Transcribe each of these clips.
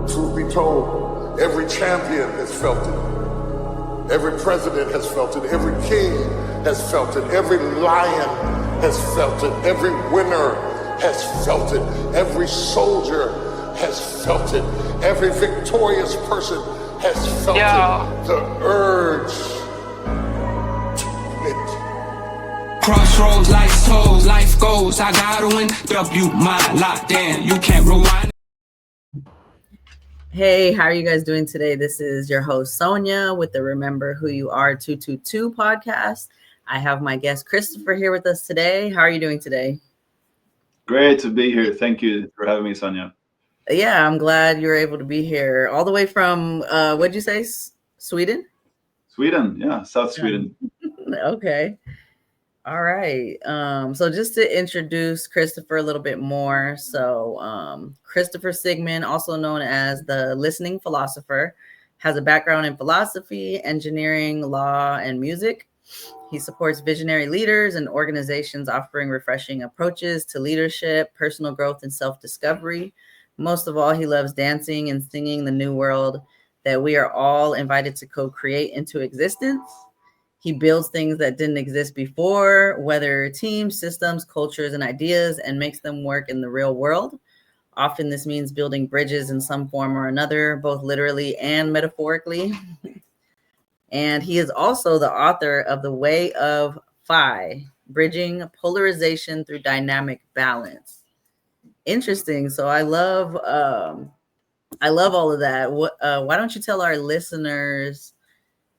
Truth be told, every champion has felt it. Every president has felt it. Every king has felt it. Every lion has felt it. Every winner has felt it. Every soldier has felt it. Every victorious person has felt it. The urge to quit. Crossroads, life's tolls, life goes. I gotta win. W my lockdown. You can't rewind. Hey, how are you guys doing today? This is your host, Sonya, with the Remember Who You Are 222 podcast. I have my guest, Christopher, here with us today. How are you doing today? Great to be here. Thank you for having me, Sonya. Yeah, I'm glad you're able to be here. All the way from, what'd you say, Sweden? Sweden, yeah, South Sweden. Okay. All right. So just to introduce Christopher a little bit more. So Christopher Sigmond, also known as the listening philosopher, has a background in philosophy, engineering, law, and music. He supports visionary leaders and organizations offering refreshing approaches to leadership, personal growth, and self-discovery. Most of all, he loves dancing and singing the new world that we are all invited to co-create into existence. He builds things that didn't exist before, whether teams, systems, cultures, and ideas, and makes them work in the real world. Often this means building bridges in some form or another, both literally and metaphorically. And he is also the author of The Way of Phi, Bridging Polarization Through Dynamic Balance. Interesting. So I love all of that. Why don't you tell our listeners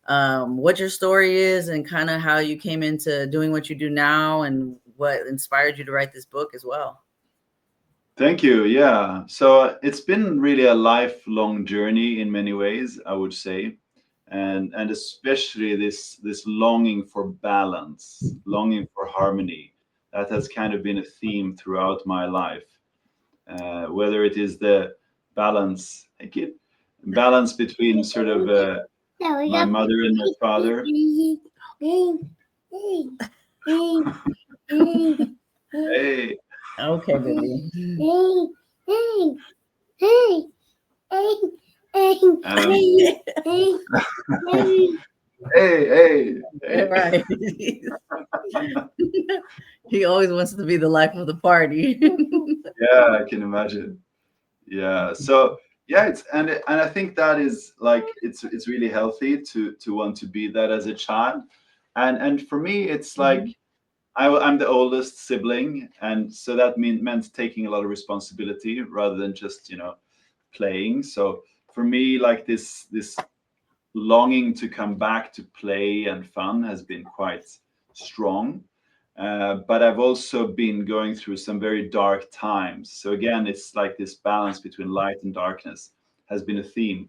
what your story is and kind of how you came into doing what you do now and what inspired you to write this book as well? Thank you. Yeah. So it's been really a lifelong journey in many ways, I would say. And especially this longing for balance, longing for harmony. That has kind of been a theme throughout my life. Whether it is the balance between sort of my mother and my father. Hey. Okay, baby. Hey. Right. He always wants to be the life of the party. Yeah, I can imagine. Yeah. So yeah, and I think that is like it's really healthy to want to be that as a child, and for me it's like I'm the oldest sibling, and so that meant taking a lot of responsibility rather than just playing. So for me, like this longing to come back to play and fun has been quite strong. But I've also been going through some very dark times. So again, it's like this balance between light and darkness has been a theme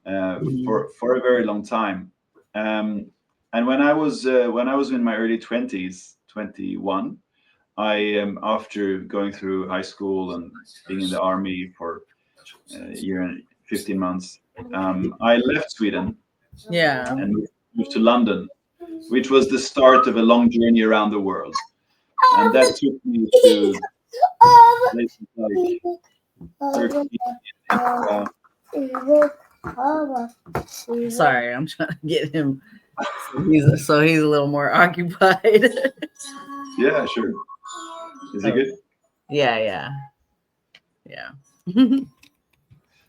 for a very long time. And when I was in my early 20s, 21, I after going through high school and being in the army for a year and 15 months, I left Sweden and moved to London, which was the start of a long journey around the world. And that took me to places like Sorry, I'm trying to get him. So he's a little more occupied. Yeah, sure. Is he good? Yeah.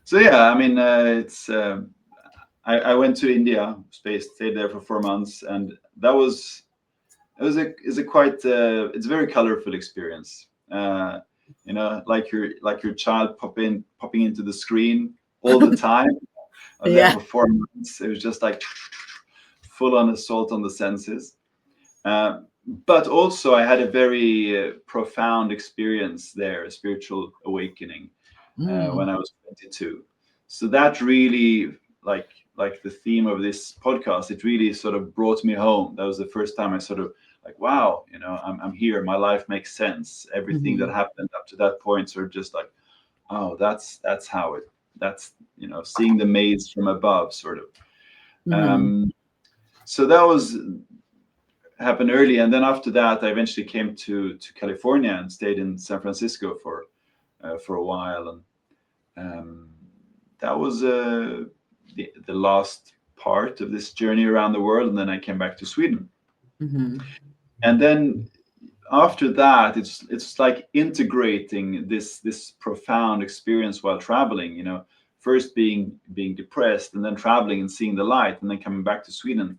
So yeah, I mean, I went to India, stayed there for 4 months, and it's a very colorful experience. Like your child popping into the screen all the time. There for 4 months, it was just like full on assault on the senses. But also, I had a very profound experience there, a spiritual awakening when I was 22. So that really, like the theme of this podcast, it really sort of brought me home. That was the first time I sort of like, wow, I'm here. My life makes sense. Everything that happened up to that point sort of just like, oh, that's how it. That's seeing the maze from above, sort of. So that was happened early, and then after that, I eventually came to California and stayed in San Francisco for a while, and that was the last part of this journey around the world, and then I came back to Sweden. Mm-hmm. And then after that, it's like integrating this profound experience while traveling. You know, first being depressed, and then traveling and seeing the light, and then coming back to Sweden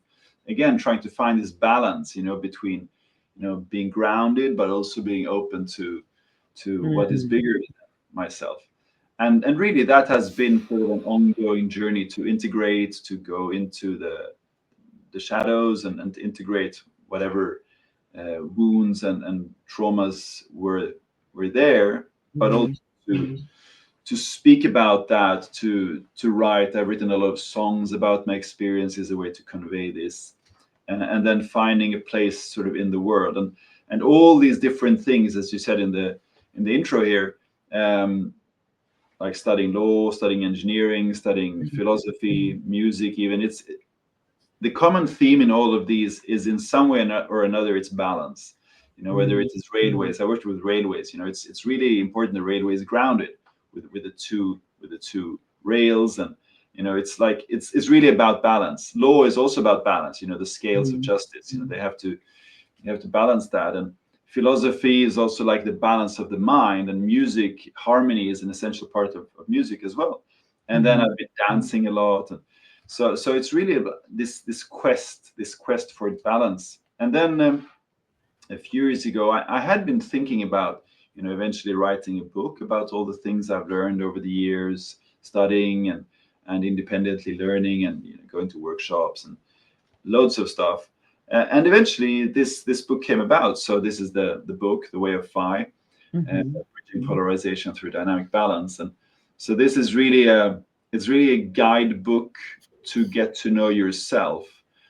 again, trying to find this balance, you know, between, you know, being grounded but also being open to what is bigger than myself. And really that has been sort of an ongoing journey to integrate, to go into the shadows, and to integrate whatever wounds and traumas were there, but also to speak about that, to write. I've written a lot of songs about my experience as a way to convey this, and then finding a place sort of in the world, and all these different things, as you said in the intro here, like studying law, studying engineering, studying philosophy, music, even. It's the common theme in all of these is, in some way or another, it's balance. You know, whether it is railways. I worked with railways. You know, it's really important the railway is grounded with the two rails, and you know, it's like it's really about balance. Law is also about balance. You know, the scales of justice. You know, you have to balance that. And philosophy is also like the balance of the mind, and music, harmony is an essential part of music as well. And then I've been dancing a lot, and so it's really about this quest for balance. And then a few years ago, I had been thinking about, you know, eventually writing a book about all the things I've learned over the years, studying and independently learning, and you know, going to workshops and loads of stuff. And eventually this book came about. So this is the book, The Way of Phi, Bridging Polarization Through Dynamic Balance. And so this is really a guidebook to get to know yourself.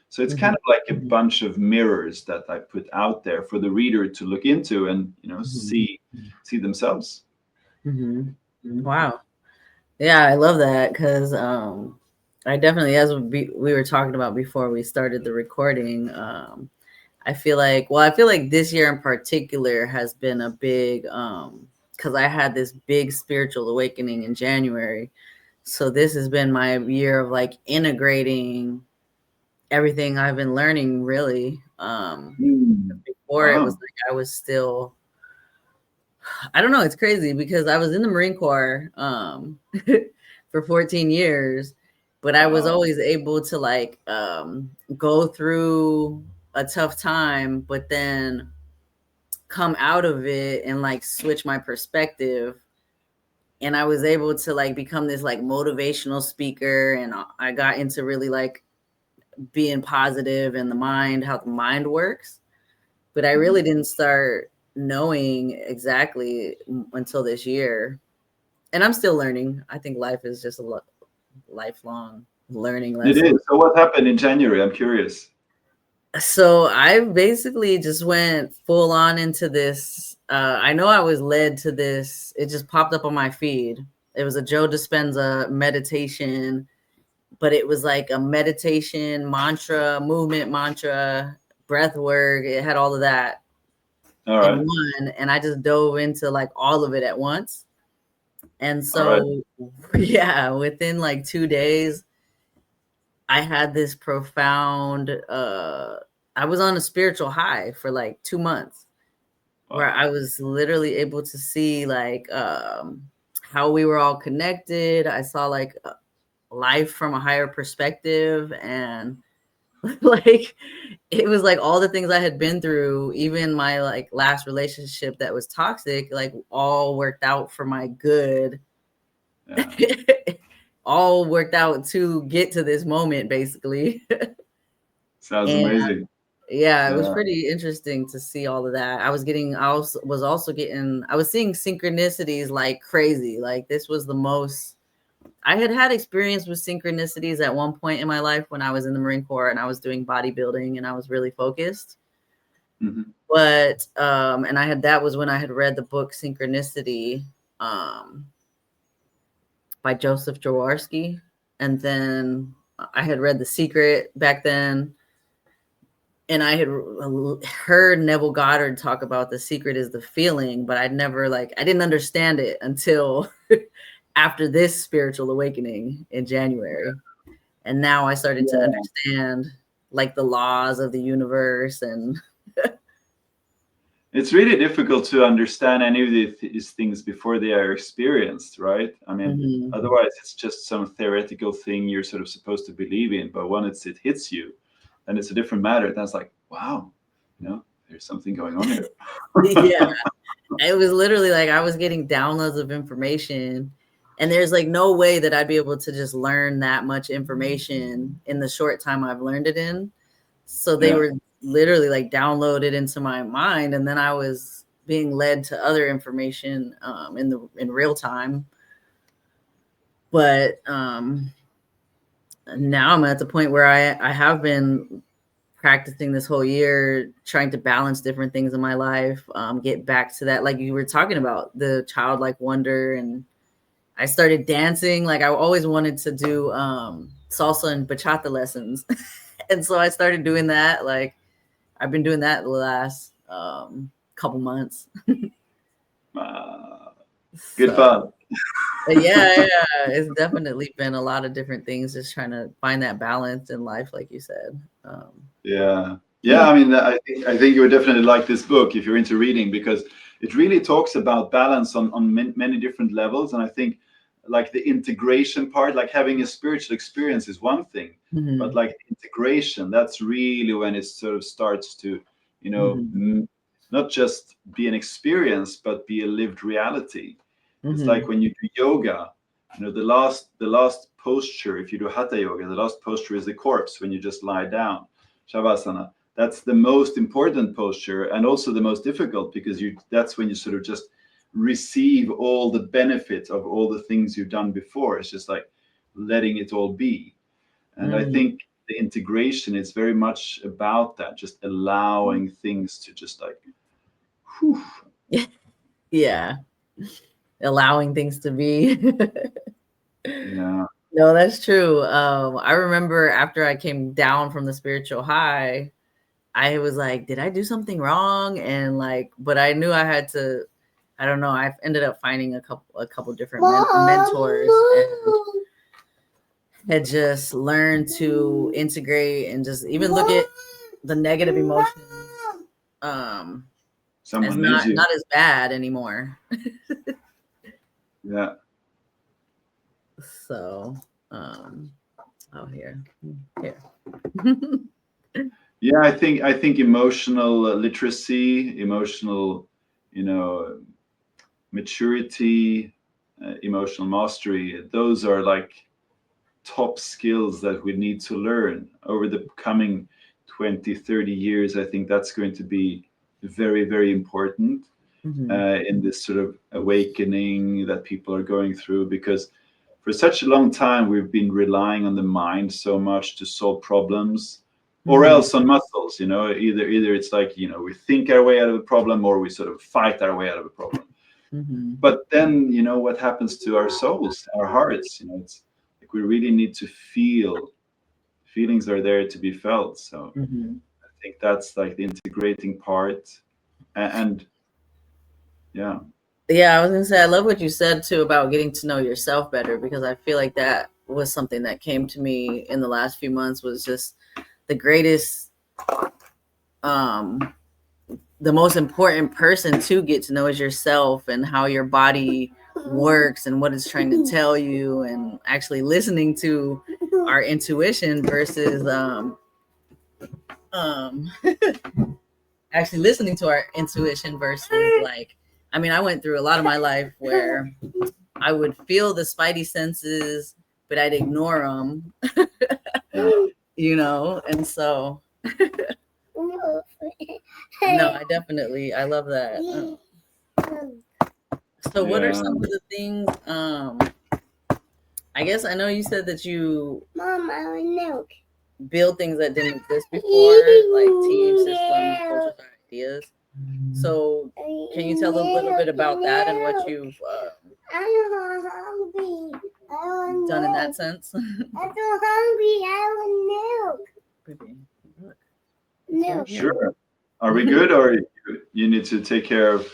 So it's kind of like a bunch of mirrors that I put out there for the reader to look into and, you know, see themselves. Wow. Yeah, I love that, because I definitely, as we were talking about before we started the recording, I feel like this year in particular has been a big, because I had this big spiritual awakening in January. So this has been my year of like integrating everything I've been learning, really. Before it was like I was still, I don't know, it's crazy because I was in the Marine Corps for 14 years, but I was always able to like go through a tough time, but then come out of it and like switch my perspective. And I was able to like become this like motivational speaker, and I got into really like being positive and how the mind works. But I really didn't start knowing exactly until this year. And I'm still learning. I think life is just a lifelong learning lesson. It is. So what happened in January? I'm curious. So I basically just went full on into this. I know I was led to this. It just popped up on my feed. It was a Joe Dispenza meditation, but it was like a meditation mantra, movement mantra, breath work. It had all of that in one. And I just dove into like all of it at once. And so, yeah, within like 2 days, I had this profound, I was on a spiritual high for like 2 months, where I was literally able to see like how we were all connected. I saw like life from a higher perspective, and like it was like all the things I had been through, even my like last relationship that was toxic, like all worked out for my good. Yeah. All worked out to get to this moment, basically. Sounds amazing. Yeah, it was pretty interesting to see all of that. I was seeing synchronicities like crazy. Like this was the most I had experience with synchronicities at one point in my life when I was in the Marine Corps and I was doing bodybuilding and I was really focused. But and that was when I had read the book Synchronicity by Joseph Jaworski, and then I had read The Secret back then, and I had heard Neville Goddard talk about The Secret is the feeling, but I didn't understand it until after this spiritual awakening in January. And now I started to understand like the laws of the universe. And it's really difficult to understand any of these things before they are experienced, right? I mean, otherwise it's just some theoretical thing you're sort of supposed to believe in. But once it hits you, then it's a different matter. That's like, wow, there's something going on here. Yeah, it was literally like I was getting downloads of information, and there's like no way that I'd be able to just learn that much information in the short time I've learned it in. So they were literally like downloaded into my mind, and then I was being led to other information in real time. But now I'm at the point where I have been practicing this whole year, trying to balance different things in my life, get back to that, like you were talking about, the childlike wonder. And I started dancing. Like I always wanted to do salsa and bachata lessons. And so I started doing that. Like I've been doing that the last couple months. Good fun. Yeah, it's definitely been a lot of different things, just trying to find that balance in life, like you said. Yeah. I mean, I think you would definitely like this book if you're into reading, because it really talks about balance on many different levels. And I think like the integration part, like having a spiritual experience is one thing, but like integration, that's really when it sort of starts to, not just be an experience, but be a lived reality. It's like when you do yoga, the last posture, if you do hatha yoga, the last posture is the corpse, when you just lie down, shavasana. That's the most important posture, and also the most difficult, because that's when you sort of just receive all the benefits of all the things you've done before. It's just like letting it all be. And I think the integration is very much about that, just allowing things to just like, whew. Yeah. Allowing things to be. Yeah. No, that's true. I remember after I came down from the spiritual high, I was like, did I do something wrong? And like, but I knew I had to, I don't know. I ended up finding a couple different mentors, and had just learned to integrate and just even look at the negative emotions as not as bad anymore. Yeah. So, here. Yeah, I think emotional literacy, emotional, maturity, emotional mastery, those are like top skills that we need to learn over the coming 20, 30 years. I think that's going to be very, very important in this sort of awakening that people are going through, because for such a long time we've been relying on the mind so much to solve problems, or else on muscles. Either it's like, we think our way out of a problem, or we sort of fight our way out of a problem. But then what happens to our souls, our hearts? It's like we really need to feel. Feelings are there to be felt. So I think that's like the integrating part. And yeah. Yeah, I was gonna say, I love what you said too about getting to know yourself better, because I feel like that was something that came to me in the last few months, was just the greatest, the most important person to get to know is yourself, and how your body works and what it's trying to tell you, and actually listening to our intuition versus actually listening to our intuition versus like, I mean, I went through a lot of my life where I would feel the spidey senses, but I'd ignore them, and so no, I love that. So what are some of the things, I guess I know you said that you build things that didn't exist before, like team systems, cultures, and ideas. So can you tell a little bit about that and what you've done in that sense? I'm so hungry. I want milk. Sure. Are we good, or you need to take care of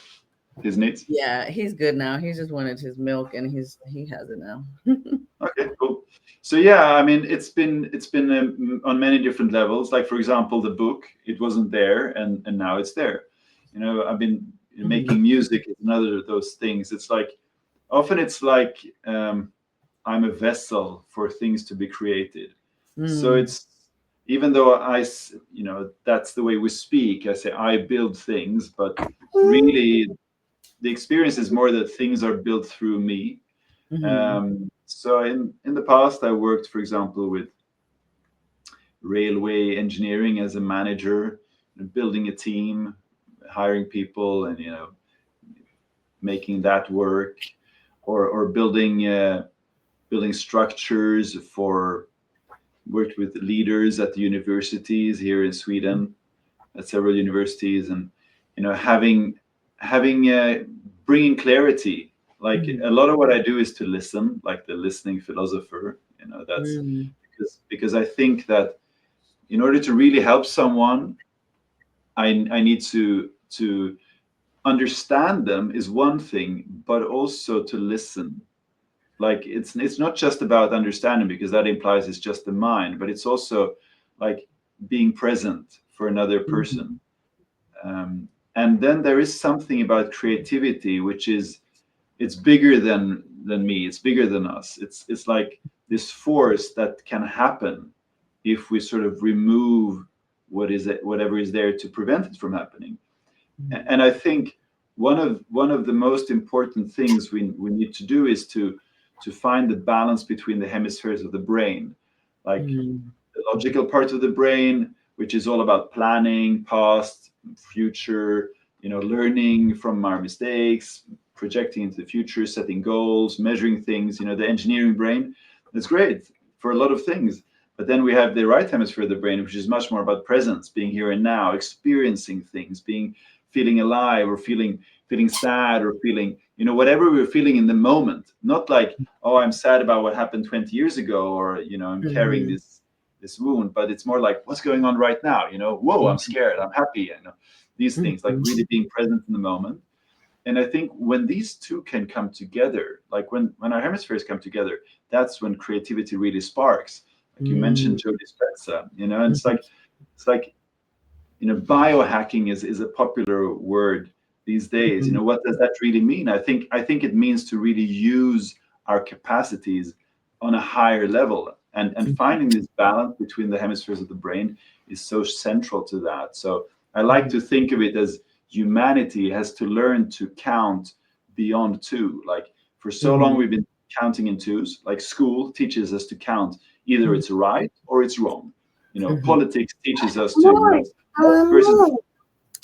his needs? Yeah, he's good now. He just wanted his milk, and he has it now. Okay, cool. So yeah, I mean, it's been on many different levels. Like for example, the book, it wasn't there, and now it's there. You know, I've been making music is another of those things. It's like often it's like I'm a vessel for things to be created. So it's even though that's the way we speak. I say I build things, but really the experience is more that things are built through me. So in the past, I worked, for example, with railway engineering as a manager, building a team, hiring people, and making that work, or building structures for. Worked with leaders at the universities here in Sweden, at several universities, and having bringing clarity. Like a lot of what I do is to listen, like the listening philosopher. That's because I think that in order to really help someone, I need to understand them is one thing, but also to listen. Like it's not just about understanding, because that implies it's just the mind, but it's also like being present for another person. And then there is something about creativity, which is it's bigger than me, it's bigger than us. It's like this force that can happen if we sort of remove whatever is there to prevent it from happening. And I think one of the most important things we need to do is to find the balance between the hemispheres of the brain, like the logical part of the brain, which is all about planning, past, future, learning from our mistakes, projecting into the future, setting goals, measuring things. The engineering brain, that's great for a lot of things. But then we have the right hemisphere of the brain, which is much more about presence, being here and now, experiencing things, feeling alive, or feeling sad, or feeling, whatever we're feeling in the moment. Not like, oh, I'm sad about what happened 20 years ago, or, I'm carrying this wound, but it's more like, what's going on right now? Whoa, I'm scared, I'm happy, these things, like really being present in the moment. And I think when these two can come together, like when our hemispheres come together, that's when creativity really sparks. Like you mentioned Joe Dispenza, and it's like biohacking is a popular word these days. What does that really mean? I think it means to really use our capacities on a higher level, and finding this balance between the hemispheres of the brain is so central to that. So I like to think of it as humanity has to learn to count beyond two. Like for so long we've been counting in twos. Like school teaches us to count, either it's right or it's wrong. Politics teaches us to versus,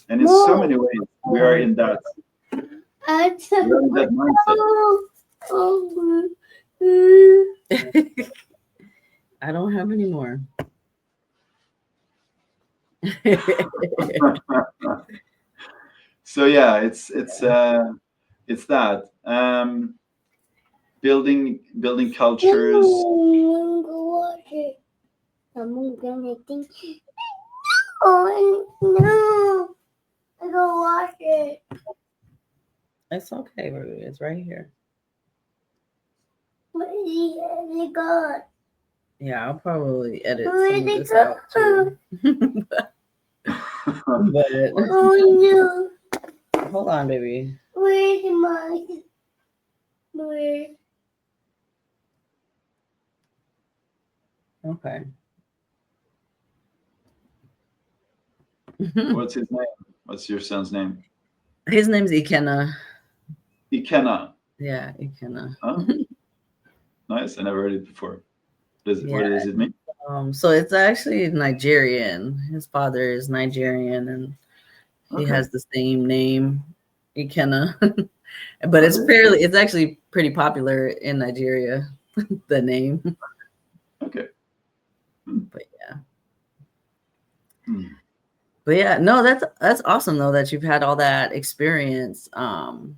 and in so many ways we are in that mindset. I don't have any more. So yeah, it's that building cultures. I'm gonna think. Oh no! I go wash it. It's okay, baby. It's right here. Where did it go? Yeah, I'll probably edit Where some of did it this out go? too. But Oh no! hold on, baby. Where's my? Where? Okay. What's his name? What's your son's name? His name's Ikenna. Ikenna. Yeah, Ikenna. Oh, nice. I never heard it before. What does it mean? So it's actually Nigerian. His father is Nigerian, and he has the same name, Ikenna. But it's actually pretty popular in Nigeria, the name. Okay. But yeah. But yeah, no, that's awesome though, that you've had all that experience and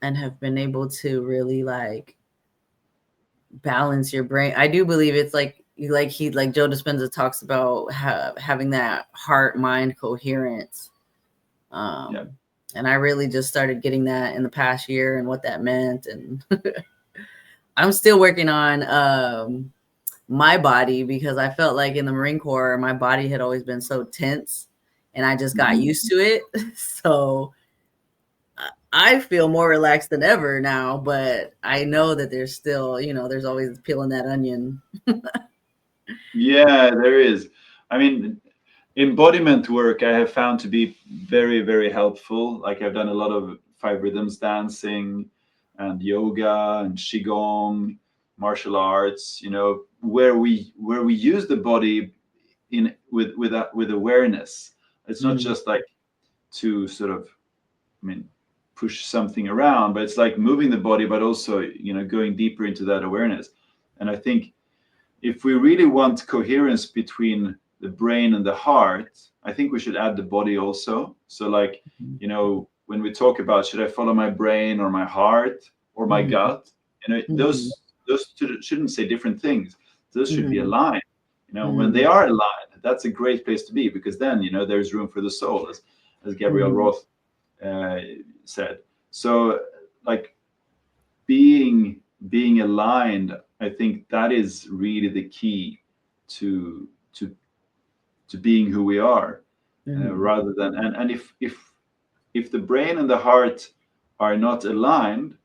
have been able to really like balance your brain. I do believe it's like Joe Dispenza talks about having that heart mind coherence. And I really just started getting that in the past year and what that meant. And I'm still working on my body, because I felt like in the Marine Corps, my body had always been so tense and I just got used to it. So I feel more relaxed than ever now, but I know that there's still, there's always peeling that onion. Yeah, there is. I mean, embodiment work I have found to be very, very helpful. Like I've done a lot of 5 rhythms dancing and yoga and qigong, martial arts, where we use the body in with awareness. It's not just like to sort of, I mean, push something around, but it's like moving the body, but also, going deeper into that awareness. And I think if we really want coherence between the brain and the heart, I think we should add the body also. So like, when we talk about, should I follow my brain or my heart or my gut, those two shouldn't say different things. Those should be aligned. When they are aligned, that's a great place to be, because then, there's room for the soul, as Gabrielle Roth said. So like being aligned, I think that is really the key to being who we are, rather than, and if the brain and the heart are not aligned,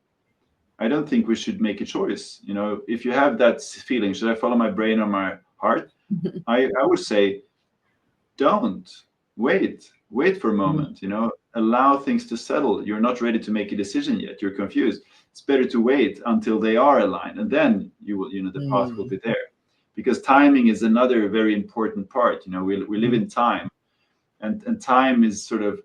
I don't think we should make a choice. If you have that feeling, should I follow my brain or my heart? I would say, don't wait for a moment, allow things to settle. You're not ready to make a decision yet. You're confused. It's better to wait until they are aligned, and then you will, the path will be there. Because timing is another very important part. We live in time, and time is sort of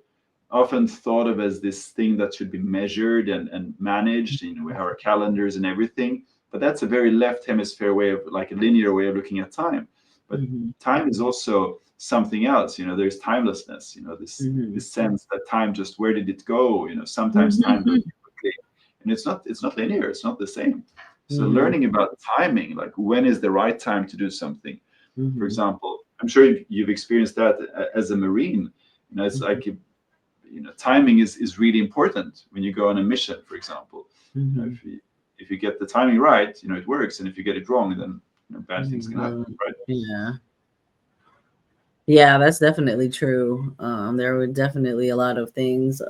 often thought of as this thing that should be measured and managed. We have our calendars and everything, but that's a very left hemisphere way of, like a linear way of looking at time. But time is also something else. There's timelessness. This sense that time just, where did it go? Sometimes time goes quickly, and it's not linear. It's not the same. So learning about timing, like when is the right time to do something. For example, I'm sure you've experienced that as a Marine. It's like, timing is really important when you go on a mission, for example. If you get the timing right, it works, and if you get it wrong, then bad things can happen, right? Yeah, that's definitely true. There were definitely a lot of things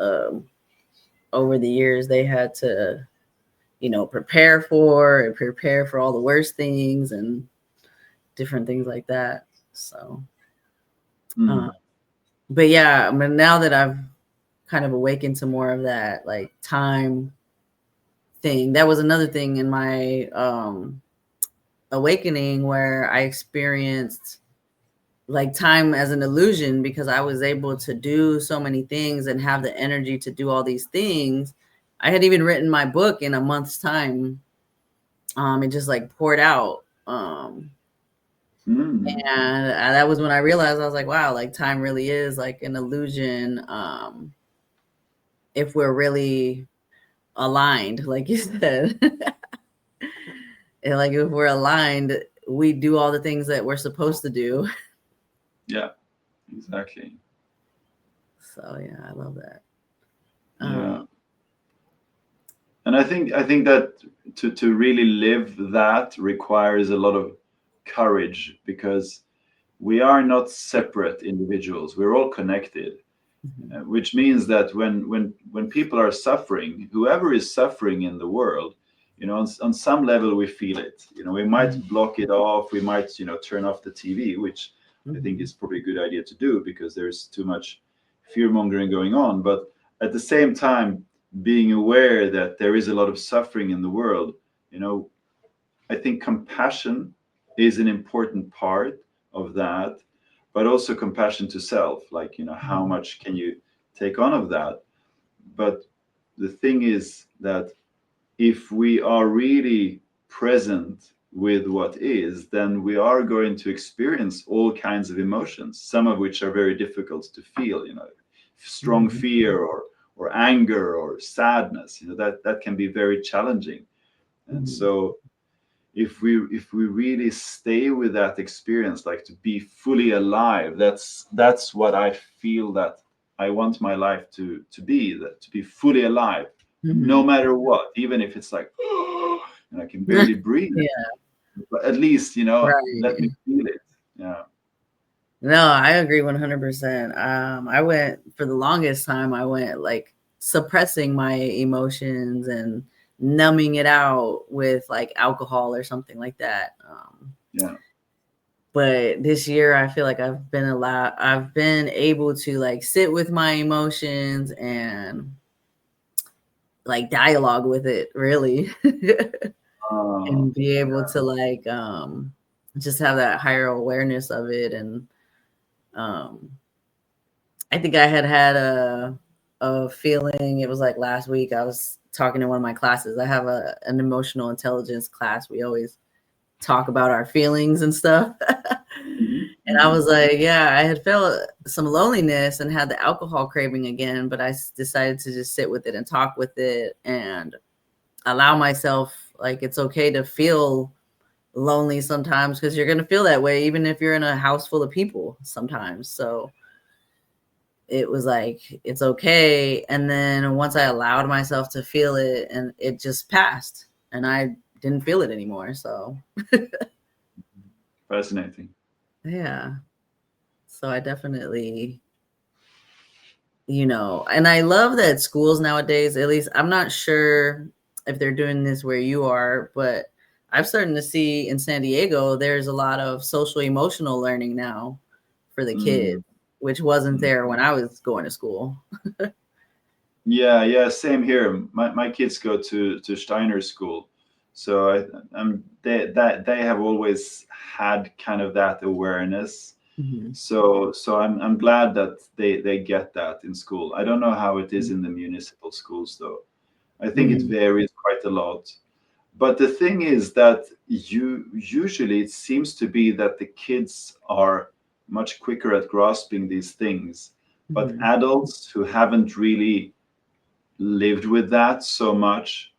over the years they had to, prepare for all the worst things and different things like that. So, but yeah, I mean, now that I've kind of awakened to more of that, like, time thing, that was another thing in my awakening, where I experienced like time as an illusion, because I was able to do so many things and have the energy to do all these things. I had even written my book in a month's time. It just like poured out. And that was when I realized, I was like, wow, like time really is like an illusion. If we're really aligned, like you said, and like if we're aligned, we do all the things that we're supposed to do. Yeah, exactly. So yeah, I love that. Yeah. And I think that to really live that requires a lot of courage, because we are not separate individuals. We're all connected, which means that when people are suffering, whoever is suffering in the world, on some level we feel it. We might block it off. We might, turn off the TV, which I think is probably a good idea to do, because there's too much fear mongering going on. But at the same time, being aware that there is a lot of suffering in the world, I think compassion is an important part of that, but also compassion to self. Like, how much can you take on of that? But the thing is that if we are really present with what is, then we are going to experience all kinds of emotions, some of which are very difficult to feel, strong fear or anger or sadness, that can be very challenging. And so if we really stay with that experience, like to be fully alive, that's what I feel that I want my life to be that, to be fully alive, no Mhm. matter what, even if it's like and I can barely breathe. Yeah, But at least, let me right. feel it. Yeah. No, I agree 100%. I went for the longest time, I went like suppressing my emotions and numbing it out with like alcohol or something like that. Yeah. But this year I feel like I've been able to like sit with my emotions and like dialogue with it really. And be able to like just have that higher awareness of it. And um I think I had a feeling, it was like last week I was talking in one of my classes. I have an emotional intelligence class. We always talk about our feelings and stuff. Mhm, And I mhm. was like, yeah, I had felt some loneliness and had the alcohol craving again, but I decided to just sit with it and talk with it and allow myself, like, it's okay to feel lonely sometimes, because you're going to feel that way even if you're in a house full of people sometimes. So it was like, it's okay. And then once I allowed myself to feel it, and it just passed and I didn't feel it anymore. So Fascinating. yeah. So I definitely, and I love that schools nowadays, at least I'm not sure if they're doing this where you are, but I'm starting to see in San Diego, there's a lot of social emotional learning now for the Mm, kids, which wasn't mm. there when I was going to school. Yeah, yeah, same here. My kids go to Steiner school, so they have always had kind of that awareness. Mhm. So I'm glad that they get that in school. I don't know how it is in the municipal schools though. I think it Mhm. varies quite a lot. But the thing is that usually it seems to be that the kids are much quicker at grasping these things, but Mhm. adults who haven't really lived with that so much.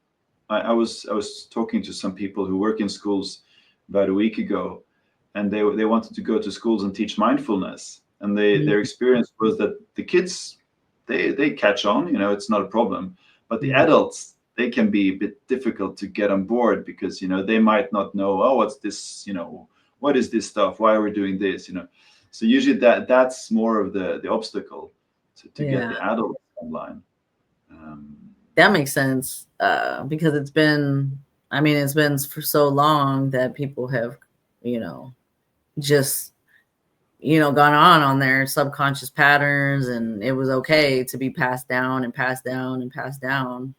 I was talking to some people who work in schools about a week ago, and they wanted to go to schools and teach mindfulness, and their Mhm. experience was that the kids they catch on, it's not a problem, but the Mhm. adults, they can be a bit difficult to get on board because they might not know, oh, what's this, what is this stuff, why are we doing this, so usually that's more of the obstacle to get Yeah, the adults online. um, that makes sense. Because it's been for so long that people have, you know, just, gone on their subconscious patterns, and it was okay to be passed down and passed down and passed down.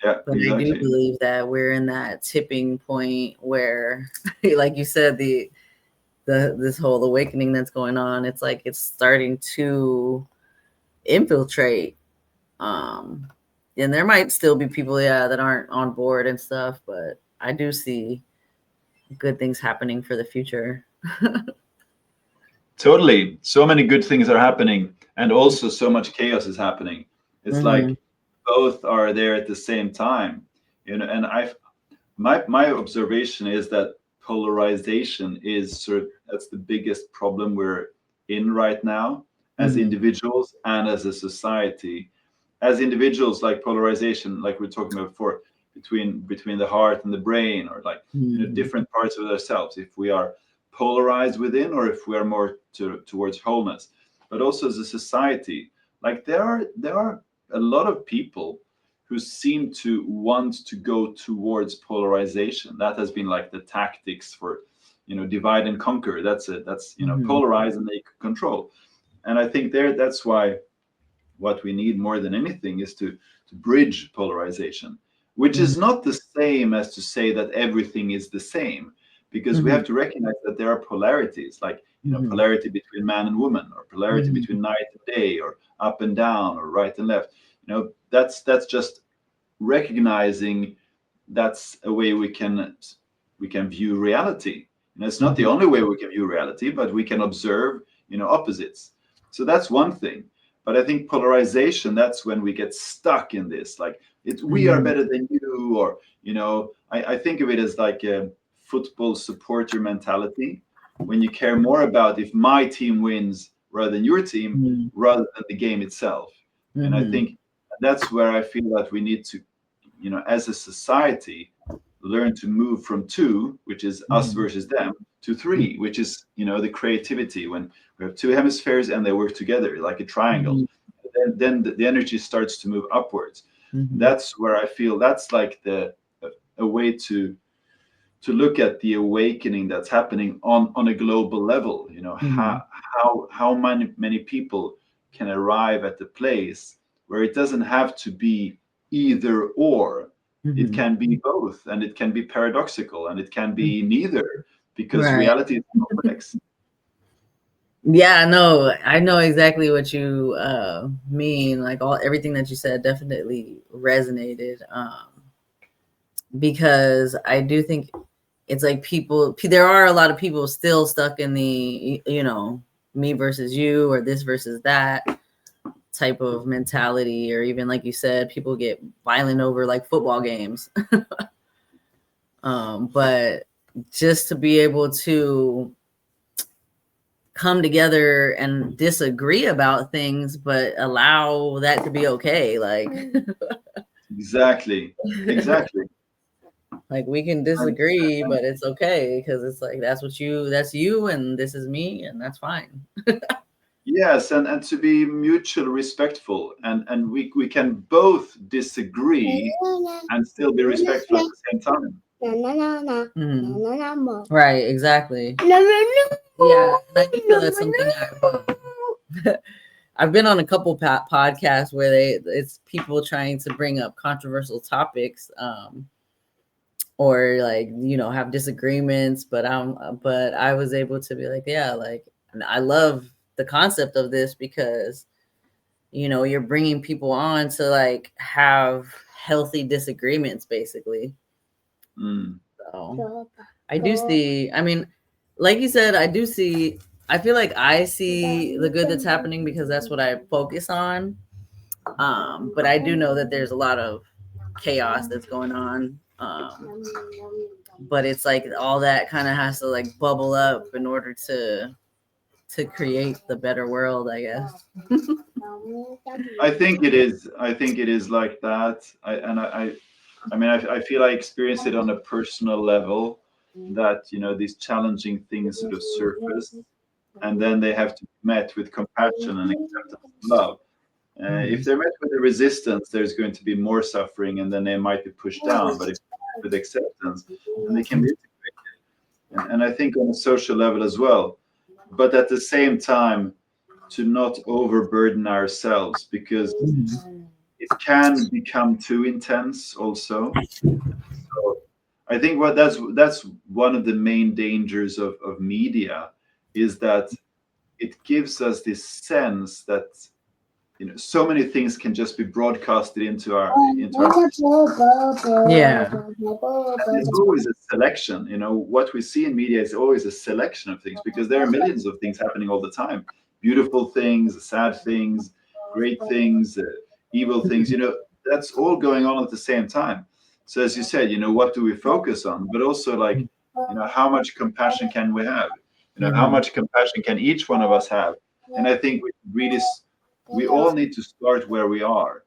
yeah, But I do exactly. believe that we're in that tipping point where, like you said, this whole awakening that's going on, it's like it's starting to infiltrate. Um, and there might still be people, yeah, that aren't on board and stuff, but I do see good things happening for the future. Totally. So many good things are happening, and also so much chaos is happening. It's Mhm. like both are there at the same time. And my observation is that polarization is that's the biggest problem we're in right now as Mhm. individuals and as a society. As individuals, like polarization, like we were talking about before, between the heart and the brain, or like Mhm. different parts of ourselves, if we are polarized within or if we are more towards wholeness. But also as a society, like there are a lot of people who seem to want to go towards polarization. That has been like the tactics for divide and conquer. That's it. That's Mhm. polarize and they control. And I think that's why what we need more than anything is to bridge polarization, which Mhm. is not the same as to say that everything is the same, because we Mhm. have to recognize that there are polarities, like Mhm. polarity between man and woman, or polarity Mhm. between night and day, or up and down, or right and left. That's just recognizing that's a way we can view reality. It's not the Mhm. only way we can view reality, but we can observe opposites. So that's one thing. But I think polarization, that's when we get stuck in this, like we are Mhm. better than you, or I think of it as like a football supporter mentality, when you care more about if my team wins rather than your team, rather than the game itself. And I think that's where I feel that we need to, as a society, learn to move from 2, which is us versus them, to 3, which is, the creativity, when we have 2 hemispheres and they work together like a triangle. Then the energy starts to move upwards. That's where I feel that's like a way to look at the awakening that's happening on a global level. How many people can arrive at the place where it doesn't have to be either or. It can be both, and it can be paradoxical, and it can be neither, because reality is complex. Yeah, no, I know exactly what you mean. Like everything that you said definitely resonated. Because I do think it's like there are a lot of people still stuck in the, me versus you, or this versus that type of mentality, or even like you said, people get violent over like football games. But just to be able to come together and disagree about things, but allow that to be okay. Like exactly. Like we can disagree, but it's okay, because it's like that's you, and this is me, and that's fine. Yes, and to be mutually respectful, and we can both disagree and still be respectful at the same time. Right, exactly. Yeah, and I do feel that's something I've been on a couple podcasts where it's people trying to bring up controversial topics, or like have disagreements, but I was able to be like, yeah, like I love the concept of this, because you're bringing people on to like have healthy disagreements, basically. So I do see, I mean, like you said, I feel like I see the good that's happening because that's what I focus on. But I do know that there's a lot of chaos that's going on. But it's like all that kind of has to like bubble up in order to create the better world, I guess. I think it is like that. I feel I experienced it on a personal level, that these challenging things sort of surface, and then they have to be met with compassion and acceptance and love. If they're met with a resistance, there's going to be more suffering, and then they might be pushed down. But if with acceptance, then they can be integrated. And I think on a social level as well. But at the same time, to not overburden ourselves, because it can become too intense also. So I think that's one of the main dangers of media, is that it gives us this sense that so many things can just be broadcasted into our Yeah. and there's always a selection. What we see in media is always a selection of things, because there are millions of things happening all the time. Beautiful things, sad things, great things, evil things, that's all going on at the same time. So as you said, what do we focus on? But also like, how much compassion can we have? How much compassion can each one of us have? And I think we all need to start where we are.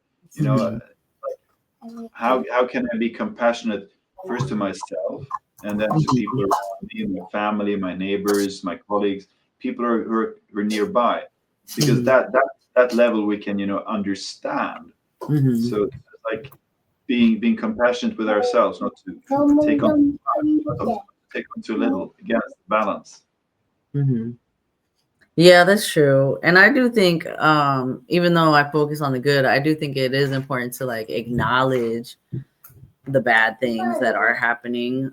How can I be compassionate first to myself, and then to people around me, my family, my neighbors, my colleagues, people who are nearby, because that level we can understand. So it's like being compassionate with ourselves, not to take on too little. Again, it's the balance. Yeah, that's true. And I do think, even though I focus on the good, I do think it is important to like acknowledge the bad things that are happening.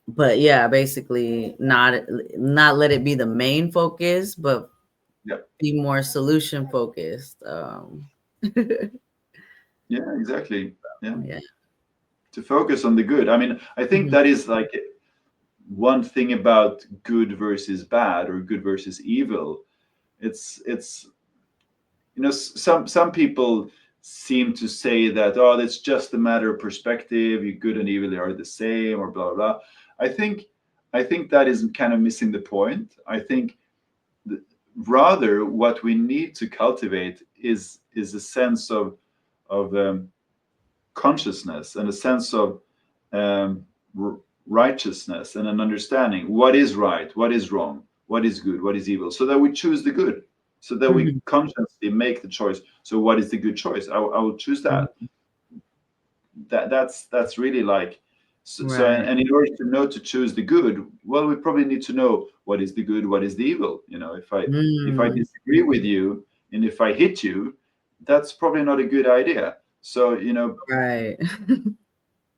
But yeah, basically not let it be the main focus, but be more solution focused. Yeah, exactly. Yeah. To focus on the good. I mean, I think that is like one thing about good versus bad, or good versus evil. It's some people seem to say that, oh, it's just a matter of perspective, you good and evil are the same, or blah blah blah. I think I think that is kind of missing the point. I think rather what we need to cultivate is a sense of consciousness and a sense of righteousness and an understanding what is right, what is wrong, what is good, what is evil, so that we choose the good, so that we consciously make the choice. So what is the good choice? I will choose that. That's really like so and in order to know to choose the good, well, we probably need to know what is the good, what is the evil. If I disagree with you and if I hit you, that's probably not a good idea. So Right.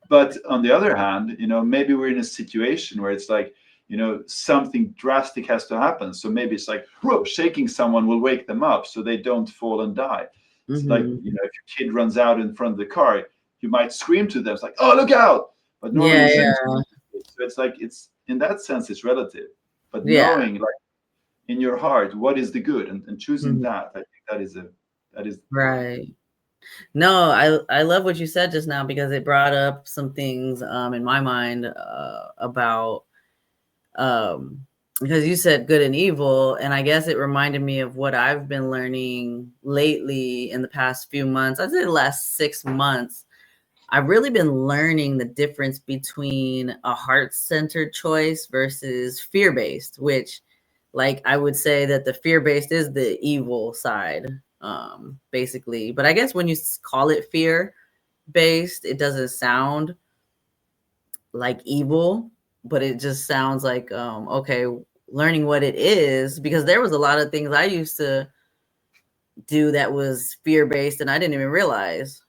but on the other hand, maybe we're in a situation where it's like, something drastic has to happen. So maybe it's like, whoa, shaking someone will wake them up so they don't fall and die. It's like, if your kid runs out in front of the car, you might scream to them. It's like, oh, look out. But normally you shouldn't. So it's like, it's in that sense, it's relative. But knowing, like, in your heart, what is the good, and choosing that, I think that is right. No, I love what you said just now, because it brought up some things in my mind about because you said good and evil, and I guess it reminded me of what I've been learning lately in the past few months. I'd say the last 6 months. I've really been learning the difference between a heart-centered choice versus fear-based, which, like, I would say that the fear-based is the evil side, basically. But I guess when you call it fear-based, it doesn't sound like evil, but it just sounds like, okay, learning what it is, because there was a lot of things I used to do that was fear-based and I didn't even realize.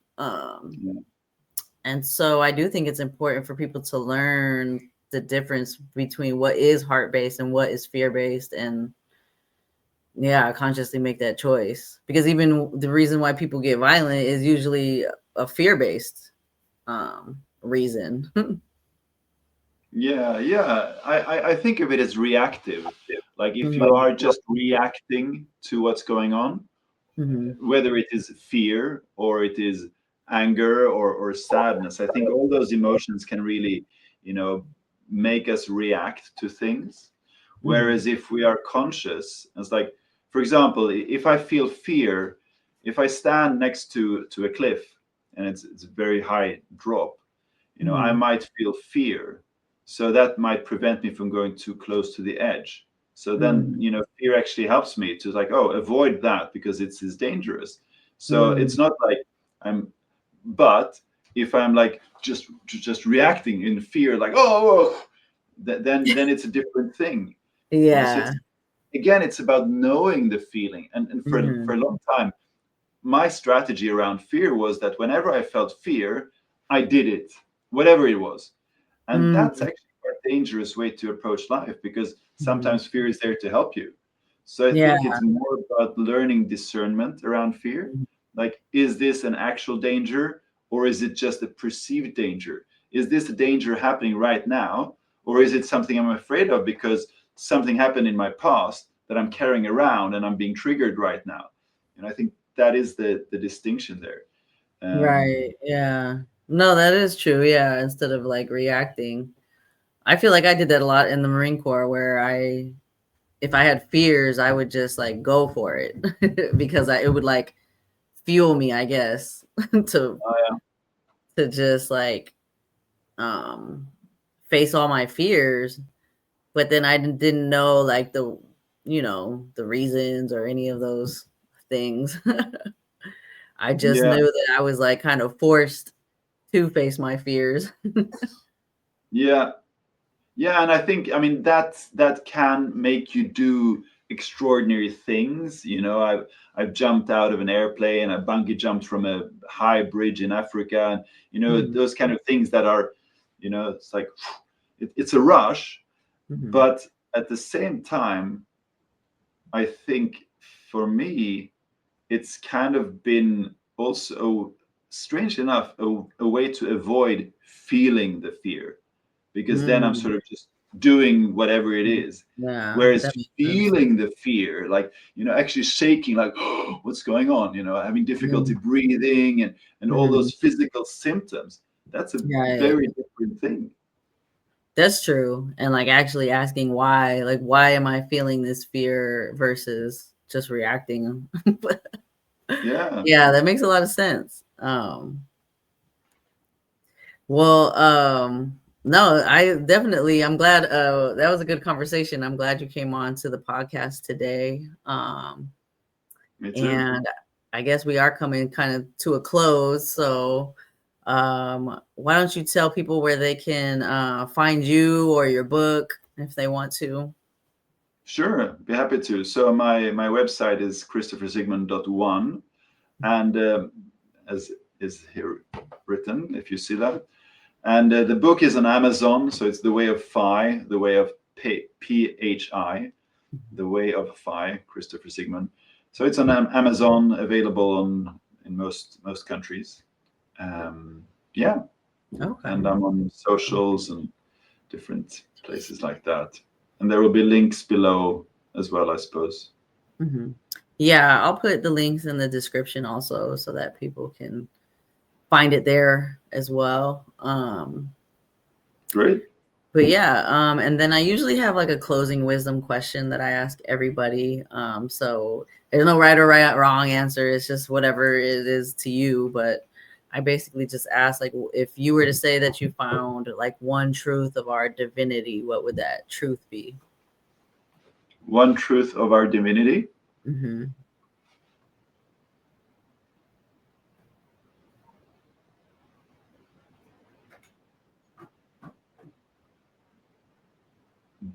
And so I do think it's important for people to learn the difference between what is heart-based and what is fear-based, and consciously make that choice. Because even the reason why people get violent is usually a fear-based reason. I think of it as reactive. Like if you are just reacting to what's going on, whether it is fear or it is anger or sadness, I think all those emotions can really, make us react to things. Whereas if we are conscious, it's like, for example, if I feel fear, if I stand next to a cliff and it's a very high drop, I might feel fear. So that might prevent me from going too close to the edge. So then, fear actually helps me to like, avoid that because it's dangerous. So it's not like but if I'm like just reacting in fear, like, then it's a different thing. Yeah. So it's about knowing the feeling. And for a long time, my strategy around fear was that whenever I felt fear, I did it, whatever it was. And that's actually a dangerous way to approach life, because sometimes fear is there to help you. So I think it's more about learning discernment around fear. Like, is this an actual danger, or is it just a perceived danger? Is this a danger happening right now, or is it something I'm afraid of because something happened in my past that I'm carrying around and I'm being triggered right now? And I think that is the distinction there. Right. Yeah. No, that is true. Yeah. Instead of like reacting, I feel like I did that a lot in the Marine Corps, where if I had fears, I would just like go for it because it would like fuel me, I guess, to just like face all my fears. But then I didn't know like the reasons or any of those things. I just knew that I was like kind of forced to face my fears. And I think, that can make you do extraordinary things. I've jumped out of an airplane, I bungee jumped from a high bridge in Africa, and those kind of things that are, it's like it's a rush. But at the same time, I think for me, it's kind of been also, strange enough, a way to avoid feeling the fear, because then I'm sort of just doing whatever it is. Whereas feeling the fear, like, actually shaking, like, what's going on, having difficulty breathing and all those physical symptoms, that's a very different thing. That's true. And like actually asking why, like, why am I feeling this fear versus just reacting? Yeah. Yeah, that makes a lot of sense. Well, no, I'm glad that was a good conversation. I'm glad you came on to the podcast today. Me too. And I guess we are coming kind of to a close. So why don't you tell people where they can find you or your book if they want to? Sure, be happy to. So my website is christophersigmond.one, and as is here written, if you see that. And the book is on Amazon, so it's The Way of Phi, The Way of PHI, The Way of Phi, Christopher Sigmond. So it's on Amazon, available in most countries. Yeah, Okay. and I'm on socials and different places like that. And there will be links below as well, I suppose. Mm-hmm. Yeah, I'll put the links in the description also so that people can find it there as well. Great. But yeah, and then I usually have like a closing wisdom question that I ask everybody. So there's no right or wrong answer. It's just whatever it is to you. But I basically just ask, like, if you were to say that you found like one truth of our divinity, what would that truth be? One truth of our divinity. Mm-hmm.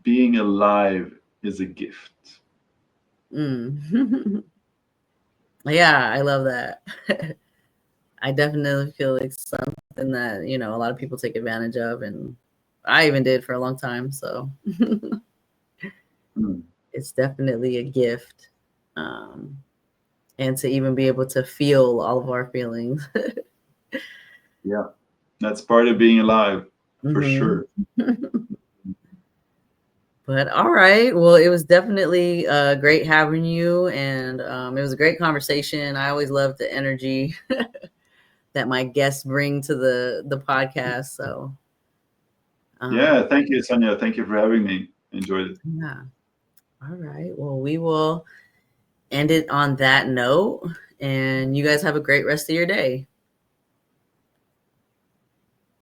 Being alive is a gift. Mm. Yeah, I love that. I definitely feel like something that, you know, a lot of people take advantage of, and I even did for a long time. So it's definitely a gift. And to even be able to feel all of our feelings. Yeah, that's part of being alive, for Mhm. sure. But all right. Well, it was definitely great having you. And it was a great conversation. I always love the energy that my guests bring to the podcast. So Yeah, thank you, Sonya. Thank you for having me. Enjoyed it. yeah. All right. Well, we will end it on that note. And you guys have a great rest of your day.